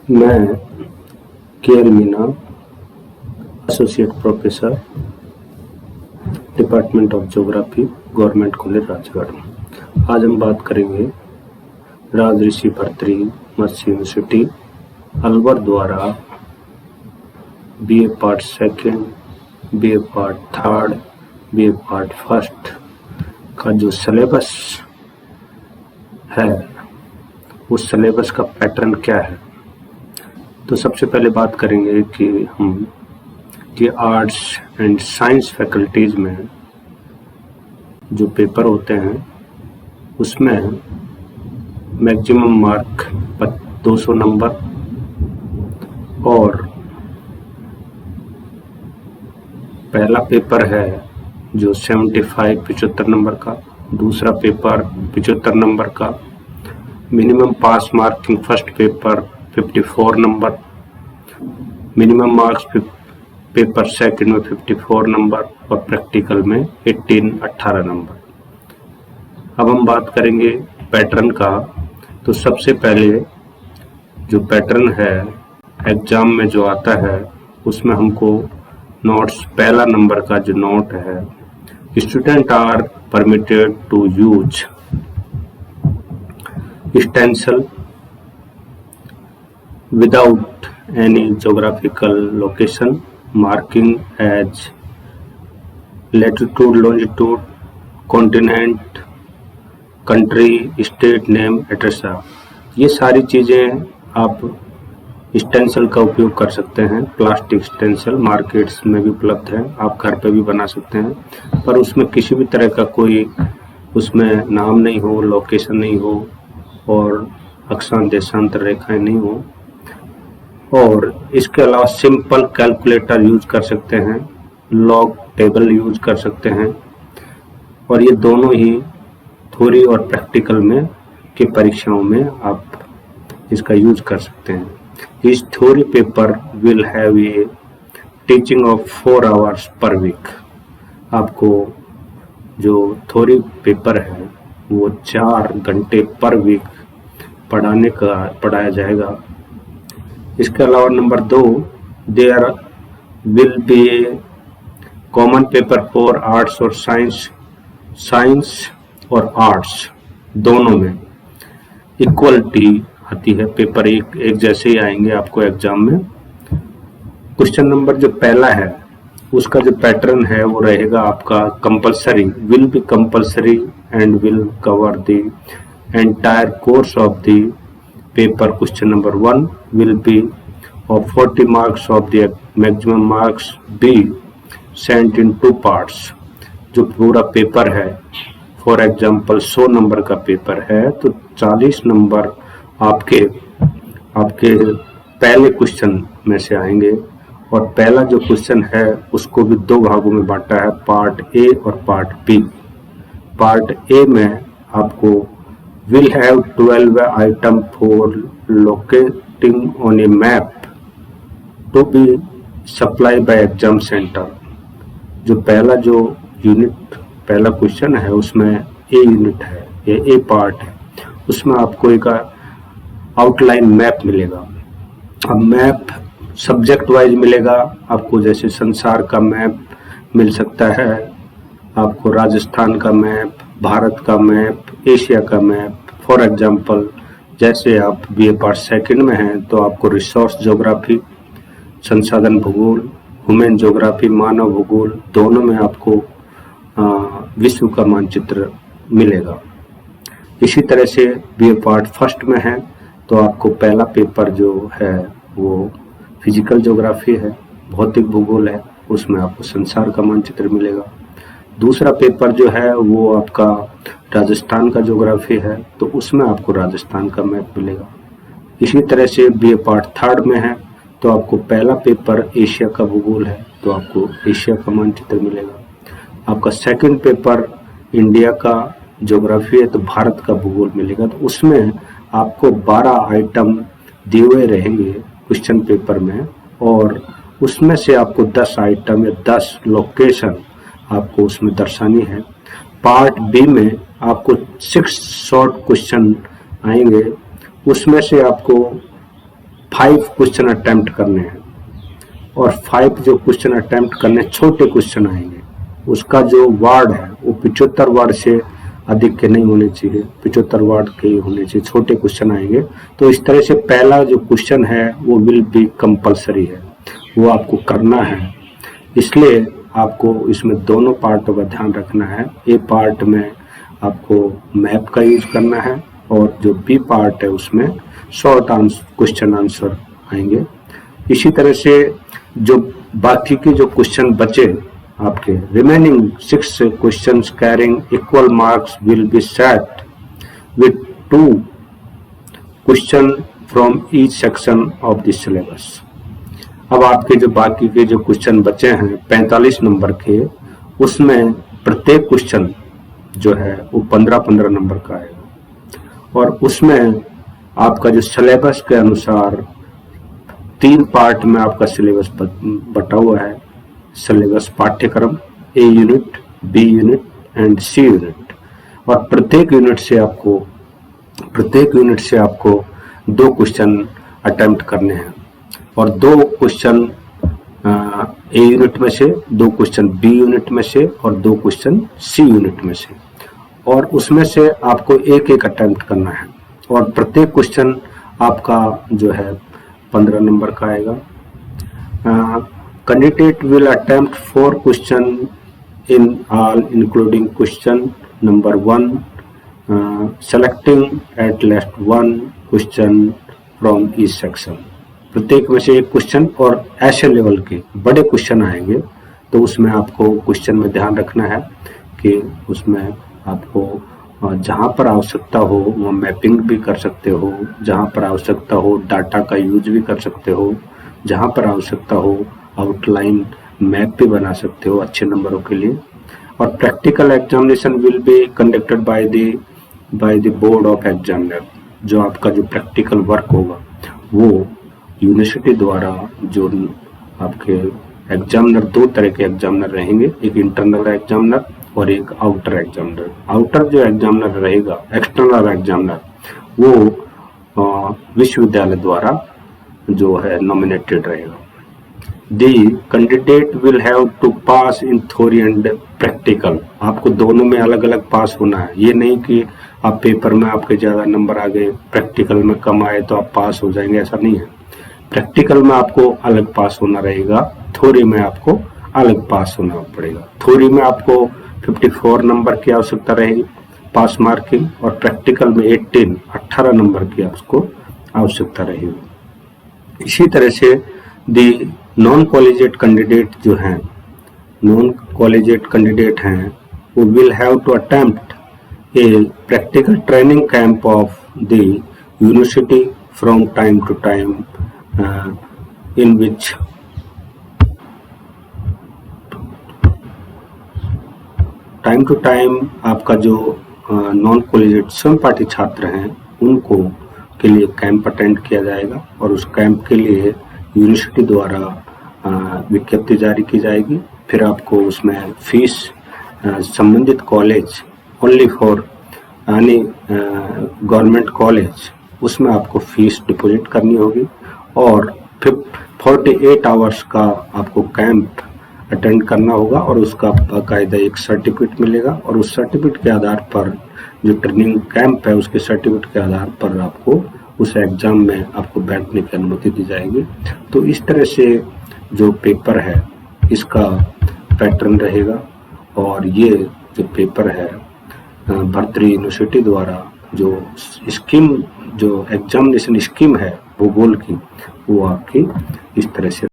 मैं KL Meena, associate professor, department of geography, government college Rajgarh. आज हम बात करेंगे राजऋषि भर्तृहरि मत्स्य यूनिवर्सिटी अलवर द्वारा BA part second, BA part third, BA part first का जो सिलेबस है उस सिलेबस का पैटर्न क्या है। तो सबसे पहले बात करेंगे कि आर्ट्स एंड साइंस फैकल्टीज में जो पेपर होते हैं उसमें मैक्सिमम मार्क 200 नंबर और पहला पेपर है जो 75 नंबर का, दूसरा पेपर 75 नंबर का, minimum pass marking first paper 54 number, minimum marks paper second में 54 नंबर और प्रैक्टिकल में 18 नंबर। अब हम बात करेंगे पैटर्न का। तो सबसे पहले जो पैटर्न है एग्जाम में जो आता है उसमें हमको नोट्स, पहला नंबर का जो नोट है, student are permitted to use stencil without any geographical location marking as latitude, longitude, continent, country, state name etc. ये सारी चीज़ें आप स्टेंसिल का उपयोग कर सकते हैं। प्लास्टिक स्टेंसिल मार्केट्स में भी उपलब्ध है, आप घर पे भी बना सकते हैं, पर उसमें किसी भी तरह का कोई उसमें नाम नहीं हो, लोकेशन नहीं हो और अक्षांश देशांतर रेखाएं नहीं हो। और इसके अलावा सिंपल कैलकुलेटर यूज कर सकते हैं, लॉग टेबल यूज कर सकते हैं और ये दोनों ही थ्योरी और प्रैक्टिकल में की परीक्षाओं में आप इसका यूज कर सकते हैं। इस theory paper will have a teaching of 4 hours per week. आपको जो थ्योरी पेपर है वो 4 घंटे पर वीक पढ़ाया जाएगा। इसके अलावा number 2, there will be a common paper for arts और साइंस और आर्ट्स दोनों में इक्वलिटी आती है। पेपर एक जैसे ही आएंगे आपको एग्जाम में। क्वेश्चन नंबर जो पहला है उसका जो पैटर्न है वो रहेगा आपका compulsory, will be compulsory and will cover the entire course of the paper. Question number 1 will be of 40 marks of the maximum marks be sent in 2 parts। जो पूरा पेपर है, फॉर एग्जाम्पल 100 नंबर का paper है तो 40 number आपके पहले question में से आएंगे और पहला जो क्वेश्चन है उसको भी 2 भागों में बांटा है, पार्ट ए और पार्ट बी। पार्ट ए में आपको will have 12 item for locating on a map to be supply by exam centre. जो पहला पहला क्वेश्चन है उसमें ए यूनिट है, ये ए पार्ट है, उसमें आपको एक आउटलाइन मैप मिलेगा। अब मैप सब्जेक्ट वाइज मिलेगा आपको, जैसे संसार का मैप मिल सकता है, आपको राजस्थान का मैप, भारत का मैप, एशिया का मैप। फॉर एग्जांपल जैसे आप बीए पार्ट सेकंड में हैं तो आपको रिसोर्स ज्योग्राफी, संसाधन भूगोल, ह्यूमन ज्योग्राफी, मानव भूगोल, दोनों में आपको विश्व का मानचित्र मिलेगा। इसी तरह से बीए पार्ट फर्स्ट में है तो आपको पहला पेपर जो है वो फिजिकल ज्योग्राफी है, भौतिक भूगोल है, उसमें आपको संसार का मानचित्र मिलेगा। दूसरा पेपर जो है वो आपका राजस्थान का ज्योग्राफी है तो उसमें आपको राजस्थान का मैप मिलेगा। इसी तरह से बीए पार्ट थर्ड में है तो आपको पहला पेपर एशिया का भूगोल है तो आपको एशिया का मानचित्र मिलेगा। आपका सेकंड पेपर इंडिया का ज्योग्राफी है तो भारत का भूगोल मिलेगा। तो उसमें आपको 12 आइटम दिए हुए रहेंगे क्वेश्चन पेपर में और उसमें से आपको 10 आइटम या 10 लोकेशन आपको उसमें दर्शानी है। पार्ट बी में आपको 6 शॉर्ट क्वेश्चन आएंगे, उसमें से आपको 5 क्वेश्चन अटेम्प्ट करने हैं और 5 जो क्वेश्चन अटेम्प्ट करने छोटे क्वेश्चन आएंगे। उसका जो वार्ड है वो 75 वार्ड से अधिक के नहीं होने चाहिए, 75 वार्ड के होने चाहिए, छोटे क्वेश्चन आएंगे। तो इस तरह से पहला जो क्वेश्चन है वो विल बी कंपलसरी है, वो आपको करना है। इसलिए आपको इसमें दोनों पार्टों का ध्यान रखना है। ए पार्ट में आपको मैप का यूज करना है और जो बी पार्ट है उसमें शॉर्ट क्वेश्चन आंसर आएंगे। इसी तरह से जो बाकी के जो क्वेश्चन बचे आपके remaining 6 questions carrying equal marks will be set with 2 question from each section of the syllabus. अब आपके जो बाकी के जो क्वेश्चन बचे हैं 45 नंबर के, उसमें प्रत्येक क्वेश्चन जो है वो 15-15 नंबर का आएगा और उसमें आपका जो सिलेबस के अनुसार 3 पार्ट में आपका सिलेबस बटा हुआ है। सिलेबस पाठ्यक्रम A unit, B unit and C unit, और प्रत्येक यूनिट से आपको 2 क्वेश्चन अटेम्प्ट करने हैं और 2 क्वेश्चन ए यूनिट में से, 2 क्वेश्चन बी यूनिट में से और 2 क्वेश्चन सी यूनिट में से, और उसमें से आपको एक अटेम्प्ट करना है और प्रत्येक क्वेश्चन आपका जो है 15 नंबर का आएगा। Candidate will attempt 4 question in all including question number 1, selecting at least 1 question from each section. प्रत्येक में से एक क्वेश्चन, और ऐसे लेवल के बड़े क्वेश्चन आएंगे तो उसमें आपको क्वेश्चन में ध्यान रखना है कि उसमें आपको जहाँ पर आवश्यकता हो वो मैपिंग भी कर सकते हो, जहाँ पर आवश्यकता हो डाटा का यूज भी कर सकते हो, जहाँ पर आवश्यकता हो आउटलाइन मैप भी बना सकते हो अच्छे नंबरों के लिए। और practical examination will be conducted by the board of examiner. जो आपका जो प्रैक्टिकल वर्क होगा वो यूनिवर्सिटी द्वारा, जो आपके एग्जामिनर 2 तरह के एग्जामिनर रहेंगे, एक इंटरनल एग्जामिनर और एक आउटर एग्जामिनर। आउटर जो एग्जामिनर रहेगा, एक्सटर्नल एग्जामिनर, वो विश्वविद्यालय द्वारा जो है नॉमिनेटेड रहेगा। The candidate will have to pass in theory and practical. आपको दोनों में अलग अलग पास होना है। ये नहीं कि आप पेपर में आपके ज़्यादा नंबर आ गए, प्रैक्टिकल में कम आए तो आप पास हो जाएंगे, ऐसा नहीं है। प्रैक्टिकल में आपको अलग पास होना रहेगा, थ्योरी में आपको अलग पास होना पड़ेगा। थ्योरी में आपको 54 नंबर की आवश्यकता रहेगी पास मार्किंग, और प्रैक्टिकल में 18 नंबर की आपको आवश्यकता रहेगी। इसी तरह से दी नॉन कॉलेजिएट कैंडिडेट जो हैं, नॉन कॉलेजिएट कैंडिडेट हैं, वो will have to attempt a practical training camp of the university from time to time in which time to time आपका जो नॉन कॉलेजिएट स्वयं पाठी छात्र हैं उनको के लिए कैंप अटेंड किया जाएगा और उस कैंप के लिए यूनिवर्सिटी द्वारा विज्ञप्ति जारी की जाएगी। फिर आपको उसमें फीस संबंधित कॉलेज ओनली फॉर यानी गवर्नमेंट कॉलेज, उसमें आपको फीस डिपॉजिट करनी होगी और फिर 48 आवर्स का आपको कैंप अटेंड करना होगा और उसका बाकायदा एक सर्टिफिकेट मिलेगा और उस सर्टिफिकेट के आधार पर, जो ट्रेनिंग कैंप है उसके सर्टिफिकेट के आधार पर आपको उस एग्जाम में आपको बैठने की अनुमति दी जाएगी। तो इस तरह से जो पेपर है इसका पैटर्न रहेगा और ये जो पेपर है भर्तृहरि यूनिवर्सिटी द्वारा जो स्कीम, जो एग्जामिनेशन स्कीम है भूगोल की, वो आपकी इस तरह से